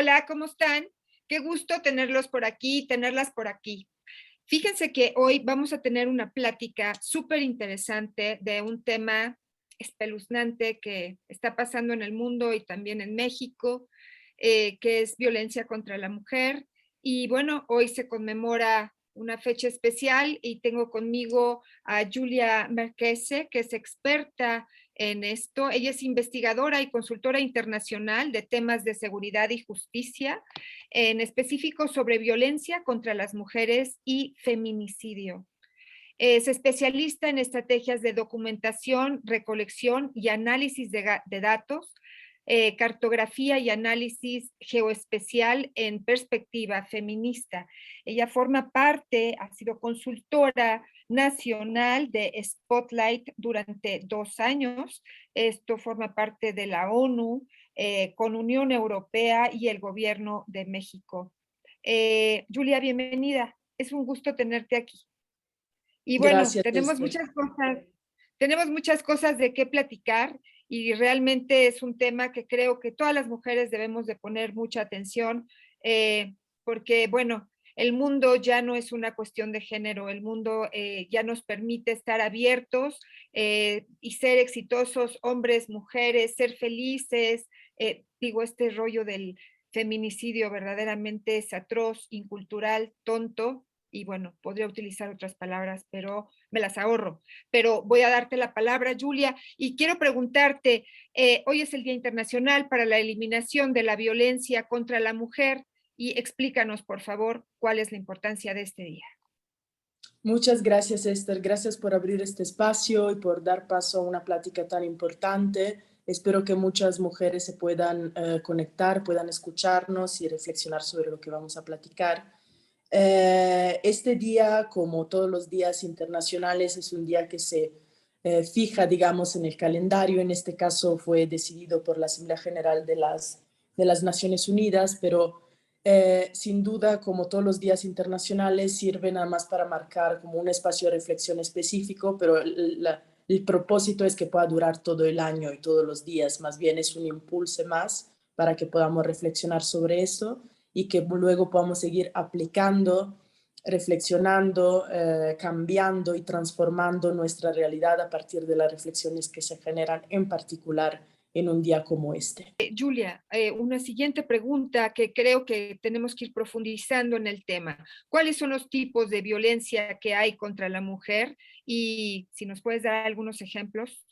Hola, ¿cómo están? Qué gusto tenerlos por aquí, tenerlas por aquí. Fíjense que hoy vamos a tener una plática súper interesante de un tema espeluznante que está pasando en el mundo y también en México, que es violencia contra la mujer. Y bueno, hoy se conmemora una fecha especial y tengo conmigo a Julia Marchese, que es experta en esto. Ella es investigadora y consultora internacional de temas de seguridad y justicia, en específico sobre violencia contra las mujeres y feminicidio. Es especialista en estrategias de documentación, recolección y análisis de datos, cartografía y análisis geoespacial en perspectiva feminista. Ella forma parte, ha sido consultora nacional de Spotlight durante 2 años. Esto forma parte de la ONU, con Unión Europea y el Gobierno de México. Julia, bienvenida. Es un gusto tenerte aquí. Y bueno, Gracias, Esther. tenemos muchas cosas de qué platicar y realmente es un tema que creo que todas las mujeres debemos de poner mucha atención, porque bueno, el mundo ya no es una cuestión de género, el mundo ya nos permite estar abiertos y ser exitosos, hombres, mujeres, ser felices. Digo, este rollo del feminicidio verdaderamente es atroz, incultural, tonto, y bueno, podría utilizar otras palabras, pero me las ahorro. Pero voy a darte la palabra, Julia, y quiero preguntarte, hoy es el Día Internacional para la Eliminación de la Violencia contra la Mujer, y explícanos, por favor, cuál es la importancia de este día. Muchas gracias, Esther. Gracias por abrir este espacio y por dar paso a una plática tan importante. Espero que muchas mujeres se puedan conectar, puedan escucharnos y reflexionar sobre lo que vamos a platicar. Este día, como todos los días internacionales, es un día que se fija, digamos, en el calendario. En este caso fue decidido por la Asamblea General de las Naciones Unidas, pero sin duda, como todos los días internacionales, sirve nada más para marcar como un espacio de reflexión específico, pero el propósito es que pueda durar todo el año y todos los días. Más bien es un impulso más para que podamos reflexionar sobre eso y que luego podamos seguir aplicando, reflexionando, cambiando y transformando nuestra realidad a partir de las reflexiones que se generan en particular en un día como este. Julia, una siguiente pregunta que creo que tenemos que ir profundizando en el tema. ¿Cuáles son los tipos de violencia que hay contra la mujer? Y si nos puedes dar algunos ejemplos.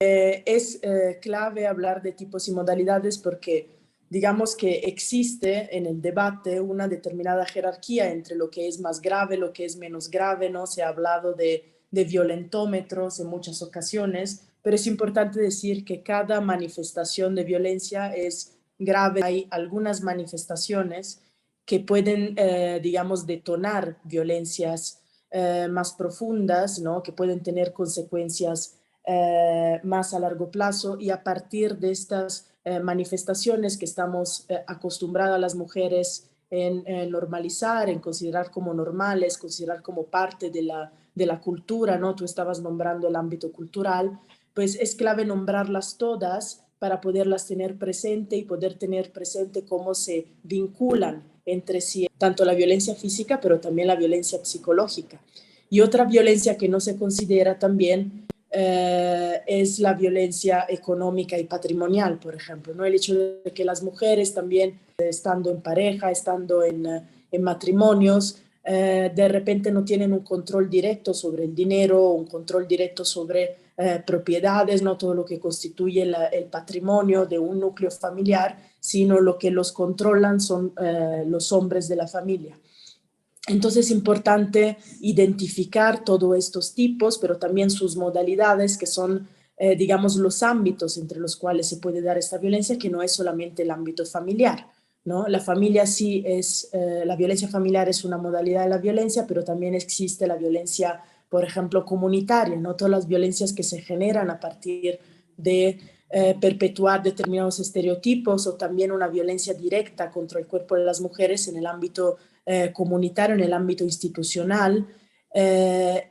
Es clave hablar de tipos y modalidades porque digamos que existe en el debate una determinada jerarquía entre lo que es más grave, lo que es menos grave, ¿no? Se ha hablado de violentómetros en muchas ocasiones, pero es importante decir que cada manifestación de violencia es grave. Hay algunas manifestaciones que pueden, digamos, detonar violencias más profundas, ¿no? Que pueden tener consecuencias más a largo plazo, y a partir de estas manifestaciones que estamos acostumbradas las mujeres en normalizar, en considerar como normales, considerar como parte de la cultura, ¿no? Tú estabas nombrando el ámbito cultural, pues es clave nombrarlas todas para poderlas tener presente y poder tener presente cómo se vinculan entre sí, tanto la violencia física, pero también la violencia psicológica. Y otra violencia que no se considera también es la violencia económica y patrimonial, por ejemplo, ¿no? El hecho de que las mujeres también, estando en pareja, estando en matrimonios, de repente no tienen un control directo sobre el dinero, un control directo sobre propiedades, no todo lo que constituye el patrimonio de un núcleo familiar, sino lo que los controlan son los hombres de la familia. Entonces es importante identificar todos estos tipos, pero también sus modalidades, que son, digamos, los ámbitos entre los cuales se puede dar esta violencia, que no es solamente el ámbito familiar, ¿no? La familia sí es, la violencia familiar es una modalidad de la violencia, pero también existe la violencia, por ejemplo, comunitaria, ¿no? Todas las violencias que se generan a partir de perpetuar determinados estereotipos, o también una violencia directa contra el cuerpo de las mujeres en el ámbito comunitario, en el ámbito institucional.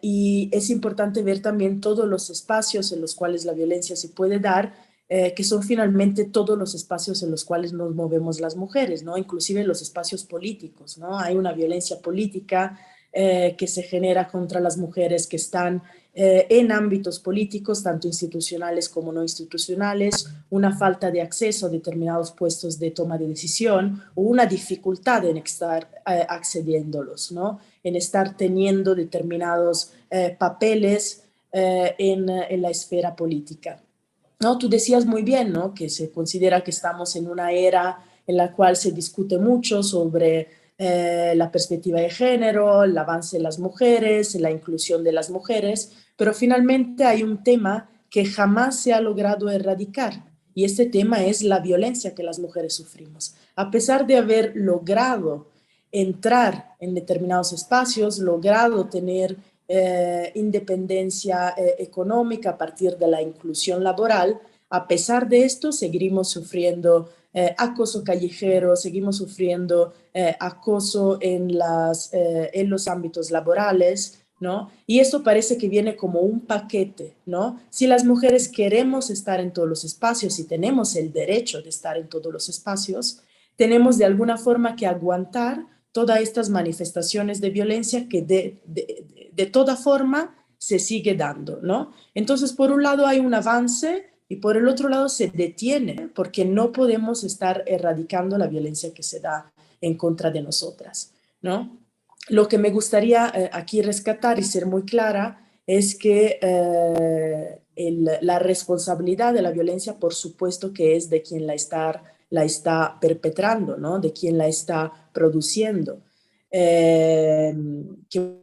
Y es importante ver también todos los espacios en los cuales la violencia se puede dar que son finalmente todos los espacios en los cuales nos movemos las mujeres, ¿no? Inclusive los espacios políticos, ¿no? Hay una violencia política que se genera contra las mujeres que están en ámbitos políticos, tanto institucionales como no institucionales, una falta de acceso a determinados puestos de toma de decisión o una dificultad en estar accediéndolos, ¿no? En estar teniendo determinados papeles en la esfera política. ¿No? Tú decías muy bien, ¿no? Que se considera que estamos en una era en la cual se discute mucho sobre la perspectiva de género, el avance de las mujeres, la inclusión de las mujeres, pero finalmente hay un tema que jamás se ha logrado erradicar y este tema es la violencia que las mujeres sufrimos. A pesar de haber logrado entrar en determinados espacios, logrado tener independencia económica a partir de la inclusión laboral, a pesar de esto seguimos sufriendo acoso callejero, seguimos sufriendo acoso en los ámbitos laborales, ¿no? Y eso parece que viene como un paquete, ¿no? Si las mujeres queremos estar en todos los espacios y tenemos el derecho de estar en todos los espacios, tenemos de alguna forma que aguantar todas estas manifestaciones de violencia que de toda forma se sigue dando, ¿no? Entonces, por un lado hay un avance y por el otro lado se detiene porque no podemos estar erradicando la violencia que se da en contra de nosotras, ¿no? Lo que me gustaría aquí rescatar y ser muy clara es que la responsabilidad de la violencia, por supuesto que es de quien la está perpetrando, ¿no? De quien la está produciendo, que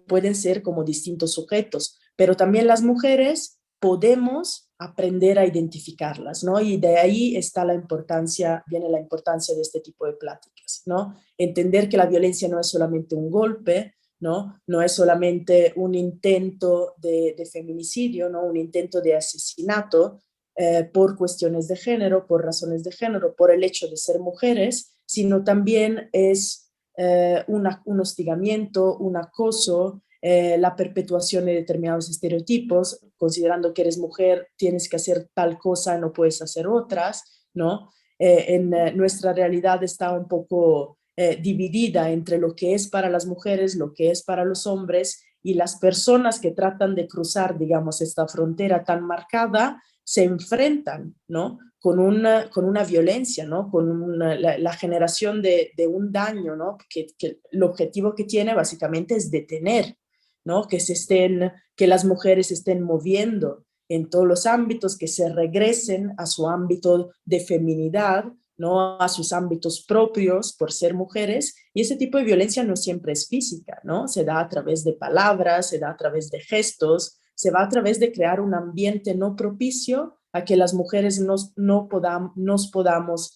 pueden ser como distintos sujetos, pero también las mujeres podemos aprender a identificarlas, ¿no? Y de ahí está viene la importancia de este tipo de pláticas, ¿no? Entender que la violencia no es solamente un golpe, ¿no? No es solamente un intento de feminicidio, ¿no? Un intento de asesinato por cuestiones de género, por razones de género, por el hecho de ser mujeres, sino también es un hostigamiento, un acoso, la perpetuación de determinados estereotipos, considerando que eres mujer, tienes que hacer tal cosa, no puedes hacer otras, ¿no? Nuestra realidad está un poco dividida entre lo que es para las mujeres, lo que es para los hombres, y las personas que tratan de cruzar, digamos, esta frontera tan marcada, se enfrentan, ¿no? Con una violencia, ¿no? La generación de un daño, ¿no? Que el objetivo que tiene básicamente es detener, ¿no? Que las mujeres estén moviendo en todos los ámbitos, que se regresen a su ámbito de feminidad, ¿no? A sus ámbitos propios por ser mujeres, y ese tipo de violencia no siempre es física, ¿no? Se da a través de palabras, se da a través de gestos, se va a través de crear un ambiente no propicio a que las mujeres nos podamos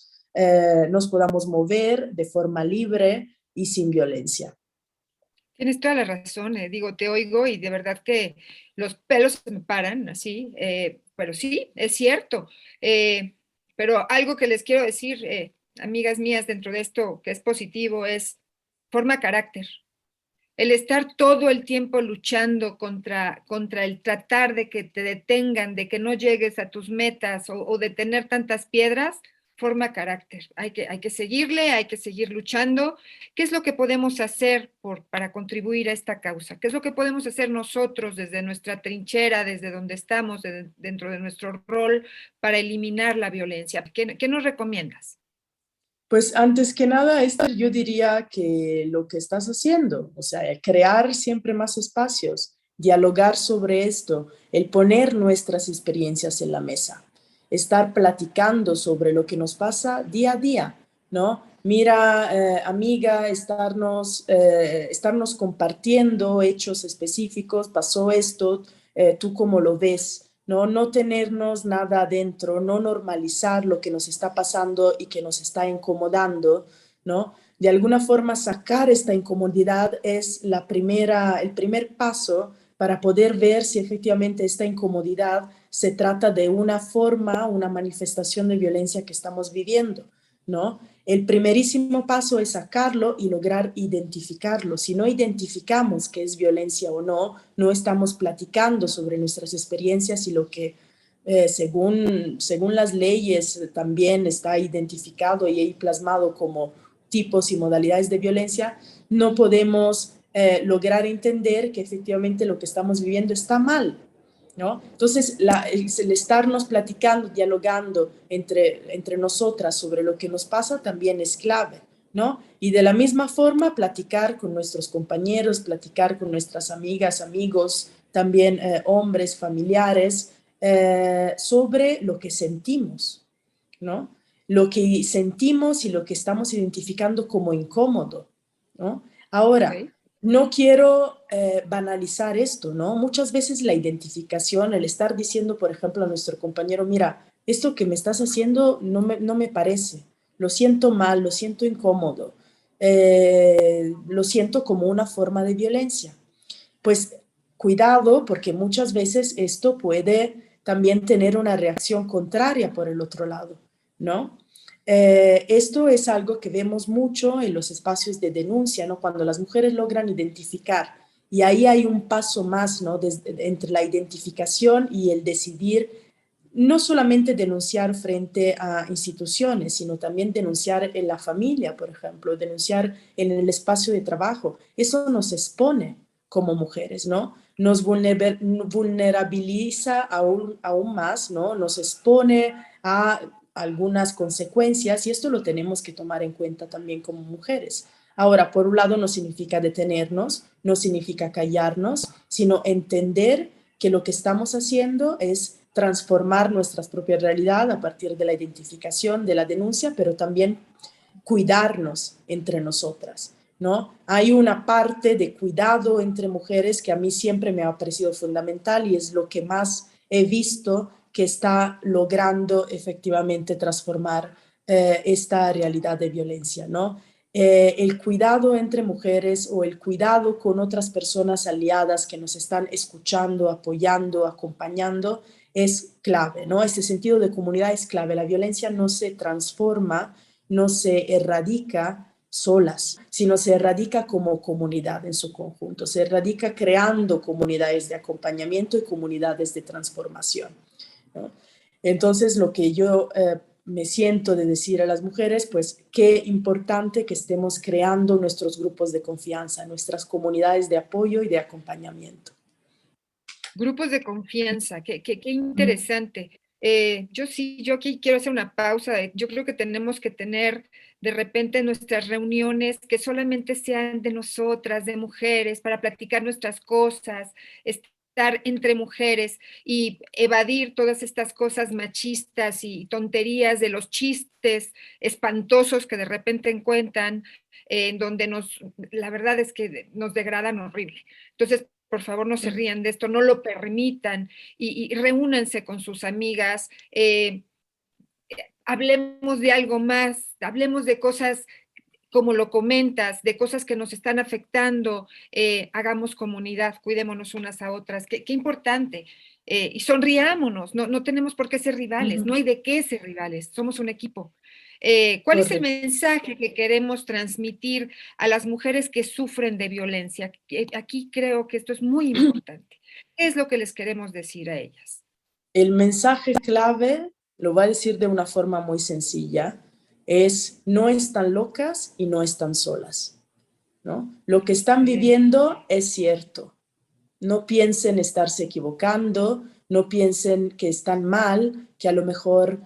mover de forma libre y sin violencia. Tienes toda la razón, digo, te oigo y de verdad que los pelos se me paran así, pero sí, es cierto. Pero algo que les quiero decir, amigas mías, dentro de esto que es positivo, es forma carácter. El estar todo el tiempo luchando contra el tratar de que te detengan, de que no llegues a tus metas o de tener tantas piedras, forma carácter. Hay que seguirle, hay que seguir luchando. ¿Qué es lo que podemos hacer para contribuir a esta causa? ¿Qué es lo que podemos hacer nosotros desde nuestra trinchera, desde donde estamos, dentro de nuestro rol para eliminar la violencia? ¿Qué nos recomiendas? Pues antes que nada, Esther, yo diría que lo que estás haciendo, o sea, crear siempre más espacios, dialogar sobre esto, el poner nuestras experiencias en la mesa, estar platicando sobre lo que nos pasa día a día, ¿no? Mira, amiga, estarnos compartiendo hechos específicos, pasó esto, ¿tú cómo lo ves? ¿No? No tenernos nada adentro, no normalizar lo que nos está pasando y que nos está incomodando, ¿no? De alguna forma sacar esta incomodidad es el primer paso para poder ver si efectivamente esta incomodidad se trata de una forma, una manifestación de violencia que estamos viviendo, ¿no? El primerísimo paso es sacarlo y lograr identificarlo. Si no identificamos qué es violencia o no, no estamos platicando sobre nuestras experiencias y según las leyes también está identificado y ahí plasmado como tipos y modalidades de violencia, no podemos lograr entender que efectivamente lo que estamos viviendo está mal, ¿no? Entonces, el estarnos platicando, dialogando entre nosotras sobre lo que nos pasa también es clave, ¿no? Y de la misma forma, platicar con nuestros compañeros, platicar con nuestras amigas, amigos, también hombres, familiares, sobre lo que sentimos, ¿no? Lo que sentimos y lo que estamos identificando como incómodo, ¿no? Ahora, Ok. no quiero banalizar esto, ¿no? Muchas veces la identificación, el estar diciendo, por ejemplo, a nuestro compañero, mira, esto que me estás haciendo no me parece, lo siento mal, lo siento incómodo, lo siento como una forma de violencia. Pues cuidado, porque muchas veces esto puede también tener una reacción contraria por el otro lado, ¿no? Esto es algo que vemos mucho en los espacios de denuncia, ¿no? Cuando las mujeres logran identificar, y ahí hay un paso más, ¿no? Entre la identificación y el decidir no solamente denunciar frente a instituciones, sino también denunciar en la familia, por ejemplo, denunciar en el espacio de trabajo. Eso nos expone como mujeres, ¿no? Nos vulnerabiliza aún más, ¿no? Nos expone a algunas consecuencias y esto lo tenemos que tomar en cuenta también como mujeres. Ahora, por un lado, no significa detenernos, no significa callarnos, sino entender que lo que estamos haciendo es transformar nuestra propia realidad a partir de la identificación, de la denuncia, pero también cuidarnos entre nosotras, ¿no? Hay una parte de cuidado entre mujeres que a mí siempre me ha parecido fundamental y es lo que más he visto que está logrando efectivamente transformar esta realidad de violencia, ¿no? El cuidado entre mujeres o el cuidado con otras personas aliadas que nos están escuchando, apoyando, acompañando, es clave, ¿no? Este sentido de comunidad es clave. La violencia no se transforma, no se erradica solas, sino se erradica como comunidad en su conjunto, se erradica creando comunidades de acompañamiento y comunidades de transformación, ¿no? Entonces, lo que yo me siento de decir a las mujeres, pues qué importante que estemos creando nuestros grupos de confianza, nuestras comunidades de apoyo y de acompañamiento. Grupos de confianza, qué interesante. Yo aquí quiero hacer una pausa. Yo creo que tenemos que tener de repente nuestras reuniones que solamente sean de nosotras, de mujeres, para platicar nuestras cosas, estar entre mujeres y evadir todas estas cosas machistas y tonterías de los chistes espantosos que de repente encuentran, en donde la verdad es que nos degradan horrible. Entonces, por favor, no se rían de esto, no lo permitan y reúnanse con sus amigas, hablemos de algo más, hablemos de cosas como lo comentas, de cosas que nos están afectando, hagamos comunidad, cuidémonos unas a otras, qué importante. Y sonriámonos, no tenemos por qué ser rivales, no hay de qué ser rivales, somos un equipo. ¿Cuál es el Correcto. mensaje que queremos transmitir a las mujeres que sufren de violencia? Aquí creo que esto es muy importante. ¿Qué es lo que les queremos decir a ellas? El mensaje clave, lo va a decir de una forma muy sencilla, es no están locas y no están solas, ¿no? Lo que están Excelente. viviendo es cierto. No piensen estarse equivocando, no piensen que están mal, que a lo mejor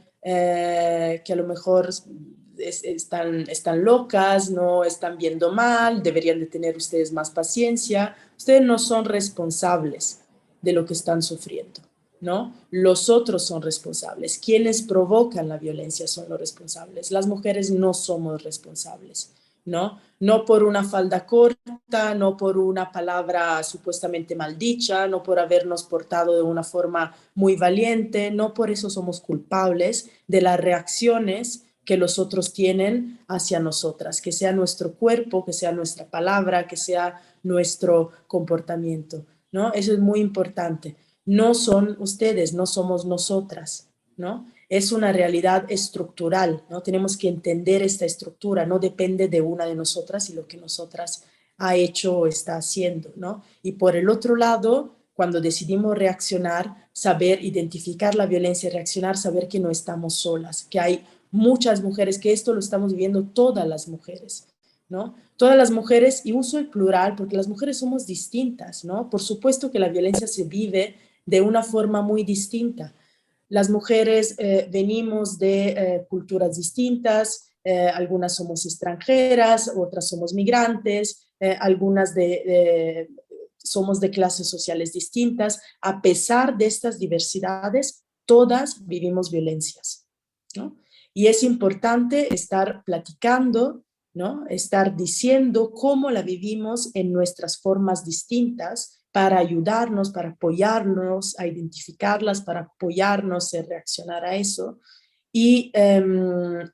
están locas, no están viendo mal, deberían de tener ustedes más paciencia. Ustedes no son responsables de lo que están sufriendo, ¿no? Los otros son responsables. Quienes provocan la violencia son los responsables. Las mujeres no somos responsables, ¿no? No por una falda corta, no por una palabra supuestamente maldicha, no por habernos portado de una forma muy valiente, no por eso somos culpables de las reacciones que los otros tienen hacia nosotras, que sea nuestro cuerpo, que sea nuestra palabra, que sea nuestro comportamiento, ¿no? Eso es muy importante. No son ustedes, no somos nosotras, ¿no? Es una realidad estructural, ¿no? Tenemos que entender esta estructura, no depende de una de nosotras y lo que nosotras ha hecho o está haciendo, ¿no? Y por el otro lado, cuando decidimos reaccionar, saber identificar la violencia y reaccionar, saber que no estamos solas, que hay muchas mujeres, que esto lo estamos viviendo todas las mujeres, ¿no? Todas las mujeres, y uso el plural porque las mujeres somos distintas, ¿no? Por supuesto que la violencia se vive de una forma muy distinta. Las mujeres venimos de culturas distintas, algunas somos extranjeras, otras somos migrantes, algunas somos de clases sociales distintas. A pesar de estas diversidades, todas vivimos violencias, ¿no? Y es importante estar platicando, ¿no? Estar diciendo cómo la vivimos en nuestras formas distintas para ayudarnos, para apoyarnos a identificarlas, para apoyarnos a reaccionar a eso y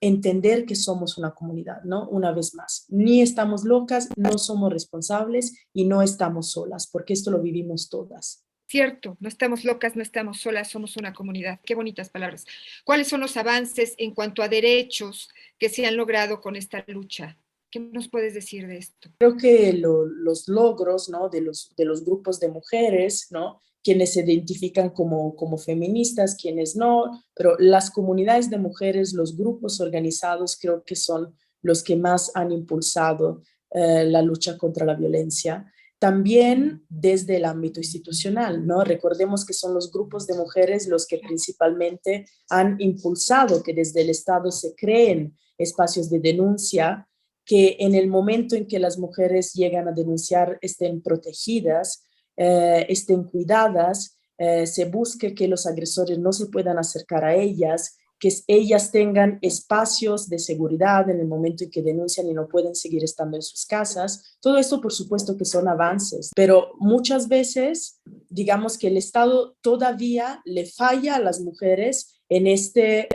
entender que somos una comunidad, ¿no? Una vez más, ni estamos locas, no somos responsables y no estamos solas, porque esto lo vivimos todas. Cierto, no estamos locas, no estamos solas, somos una comunidad. Qué bonitas palabras. ¿Cuáles son los avances en cuanto a derechos que se han logrado con esta lucha? ¿Qué nos puedes decir de esto? Creo que los logros, ¿no? de los grupos de mujeres, ¿no? Quienes se identifican como feministas, quienes no, pero las comunidades de mujeres, los grupos organizados, creo que son los que más han impulsado la lucha contra la violencia. También desde el ámbito institucional, ¿no? Recordemos que son los grupos de mujeres los que principalmente han impulsado que desde el Estado se creen espacios de denuncia, que en el momento en que las mujeres llegan a denunciar estén protegidas, estén cuidadas, se busque que los agresores no se puedan acercar a ellas, que ellas tengan espacios de seguridad en el momento en que denuncian y no pueden seguir estando en sus casas. Todo esto, por supuesto, que son avances, pero muchas veces, digamos que el Estado todavía le falla a las mujeres en este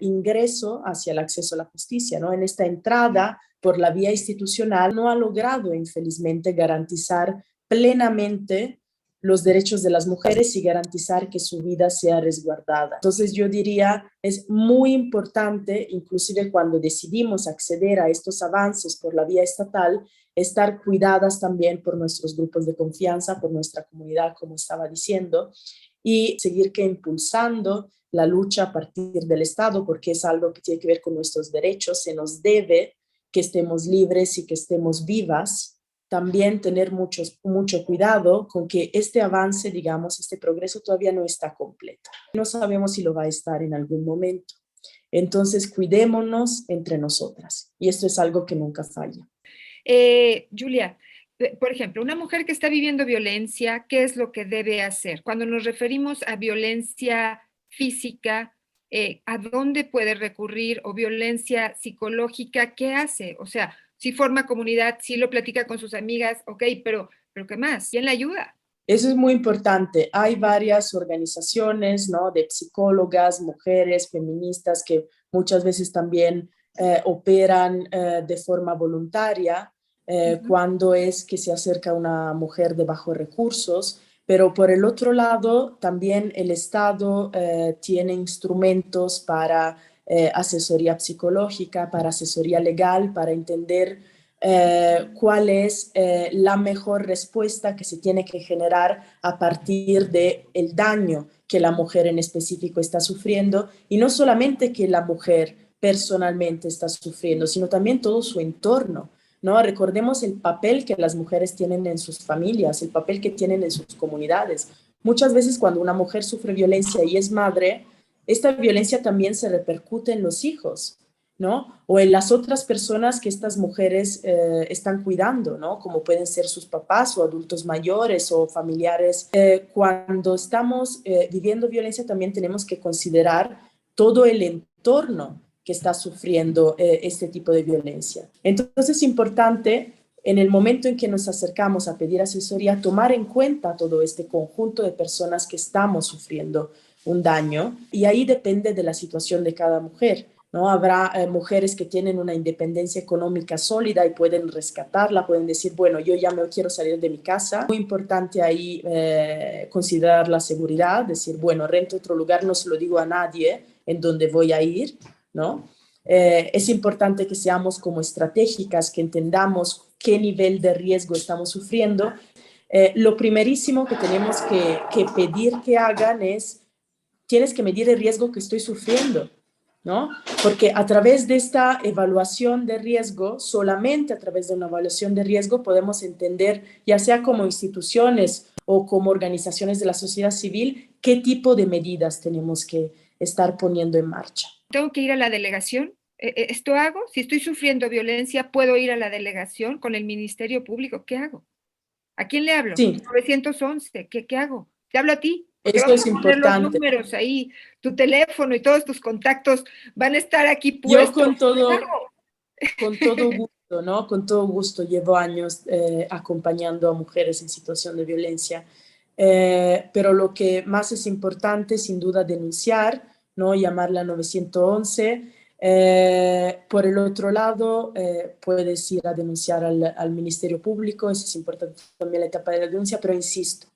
ingreso hacia el acceso a la justicia, ¿no? En esta entrada por la vía institucional, no ha logrado, infelizmente, garantizar plenamente los derechos de las mujeres y garantizar que su vida sea resguardada. Entonces yo diría, es muy importante, inclusive cuando decidimos acceder a estos avances por la vía estatal, estar cuidadas también por nuestros grupos de confianza, por nuestra comunidad, como estaba diciendo, y seguir que impulsando la lucha a partir del Estado, porque es algo que tiene que ver con nuestros derechos, se nos debe que estemos libres y que estemos vivas. También tener mucho cuidado con que este avance, digamos, este progreso todavía no está completo. No sabemos si lo va a estar en algún momento. Entonces, cuidémonos entre nosotras. Y esto es algo que nunca falla. Julia, por ejemplo, una mujer que está viviendo violencia, ¿qué es lo que debe hacer? Cuando nos referimos a violencia física, ¿a dónde puede recurrir? O violencia psicológica, ¿qué hace? O sea, si forma comunidad, si lo platica con sus amigas, ok, pero ¿qué más? ¿Quién la ayuda? Eso es muy importante. Hay varias organizaciones, ¿no? De psicólogas, mujeres, feministas que muchas veces también operan de forma voluntaria cuando es que se acerca una mujer de bajos recursos. Pero por el otro lado, también el Estado tiene instrumentos para asesoría psicológica, para asesoría legal, para entender cuál es la mejor respuesta que se tiene que generar a partir del daño que la mujer en específico está sufriendo, y no solamente que la mujer personalmente está sufriendo, sino también todo su entorno, ¿no? Recordemos el papel que las mujeres tienen en sus familias, el papel que tienen en sus comunidades. Muchas veces cuando una mujer sufre violencia y es madre, esta violencia también se repercute en los hijos, ¿no? O en las otras personas que estas mujeres están cuidando, ¿no? Como pueden ser sus papás o adultos mayores o familiares. Cuando estamos viviendo violencia también tenemos que considerar todo el entorno que está sufriendo este tipo de violencia. Entonces es importante en el momento en que nos acercamos a pedir asesoría tomar en cuenta todo este conjunto de personas que estamos sufriendo un daño, y ahí depende de la situación de cada mujer, ¿no? Habrá mujeres que tienen una independencia económica sólida y pueden rescatarla, pueden decir, bueno, yo ya me quiero salir de mi casa. Muy importante ahí considerar la seguridad, decir, bueno, rento otro lugar, no se lo digo a nadie en dónde voy a ir, ¿no? Es importante que seamos como estratégicas, que entendamos qué nivel de riesgo estamos sufriendo. Lo primerísimo que tenemos que pedir que hagan es, tienes que medir el riesgo que estoy sufriendo, ¿no? Porque a través de esta evaluación de riesgo, solamente a través de una evaluación de riesgo podemos entender, ya sea como instituciones o como organizaciones de la sociedad civil, qué tipo de medidas tenemos que estar poniendo en marcha. ¿Tengo que ir a la delegación? ¿Esto hago? Si estoy sufriendo violencia, ¿puedo ir a la delegación con el Ministerio Público? ¿Qué hago? ¿A quién le hablo? Sí, 911, ¿qué hago? Te hablo a ti, porque eso vamos es a poner los importante. números ahí, tu teléfono y todos tus contactos van a estar aquí Yo puestos. Claro. con todo gusto, ¿no? Con todo gusto. Llevo años acompañando a mujeres en situación de violencia. Pero lo que más es importante, sin duda, denunciar, ¿no? Llamarla 911. Por el otro lado, puedes ir a denunciar al Ministerio Público, eso es importante también la etapa de la denuncia, pero insisto,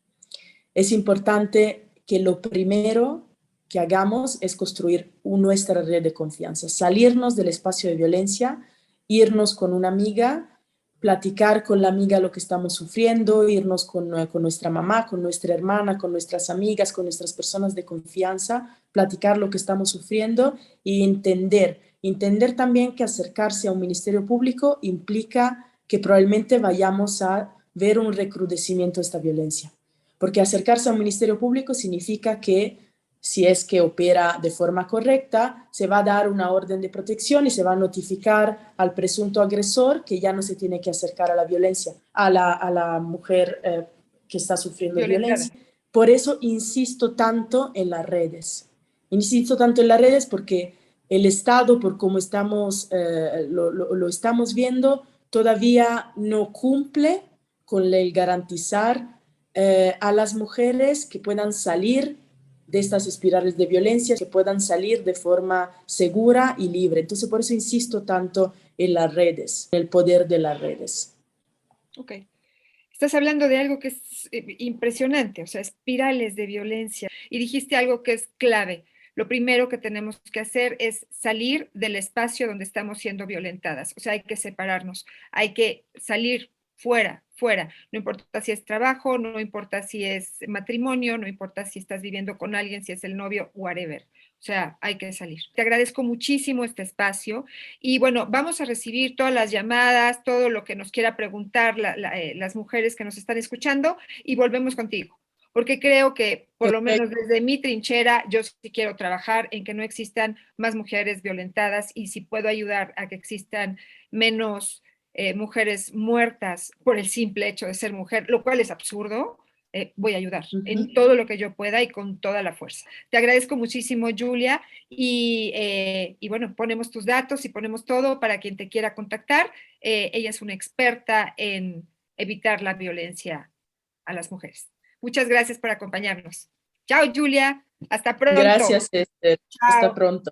es importante que lo primero que hagamos es construir nuestra red de confianza, salirnos del espacio de violencia, irnos con una amiga, platicar con la amiga lo que estamos sufriendo, irnos con nuestra mamá, con nuestra hermana, con nuestras amigas, con nuestras personas de confianza, platicar lo que estamos sufriendo y entender también que acercarse a un ministerio público implica que probablemente vayamos a ver un recrudecimiento de esta violencia. Porque acercarse a un ministerio público significa que si es que opera de forma correcta, se va a dar una orden de protección y se va a notificar al presunto agresor que ya no se tiene que acercar a la violencia, a la mujer que está sufriendo Violentada. violencia. Por eso insisto tanto en las redes. Insisto tanto en las redes porque el Estado, por cómo estamos, lo estamos viendo, todavía no cumple con el garantizar a las mujeres que puedan salir de estas espirales de violencia, que puedan salir de forma segura y libre. Entonces, por eso insisto tanto en las redes, en el poder de las redes. Ok. Estás hablando de algo que es impresionante, o sea, espirales de violencia. Y dijiste algo que es clave. Lo primero que tenemos que hacer es salir del espacio donde estamos siendo violentadas. O sea, hay que separarnos, hay que salir fuera, fuera. No importa si es trabajo, no importa si es matrimonio, no importa si estás viviendo con alguien, si es el novio, whatever. O sea, hay que salir. Te agradezco muchísimo este espacio y bueno, vamos a recibir todas las llamadas, todo lo que nos quiera preguntar las mujeres que nos están escuchando y volvemos contigo. Porque creo que, por lo menos desde mi trinchera, yo sí quiero trabajar en que no existan más mujeres violentadas y si puedo ayudar a que existan menos mujeres muertas por el simple hecho de ser mujer, lo cual es absurdo, voy a ayudar en todo lo que yo pueda y con toda la fuerza. Te agradezco muchísimo, Julia, y bueno, ponemos tus datos y ponemos todo para quien te quiera contactar. Ella es una experta en evitar la violencia a las mujeres. Muchas gracias por acompañarnos. Chao, Julia. Hasta pronto. Gracias, Esther. Hasta Chao. pronto.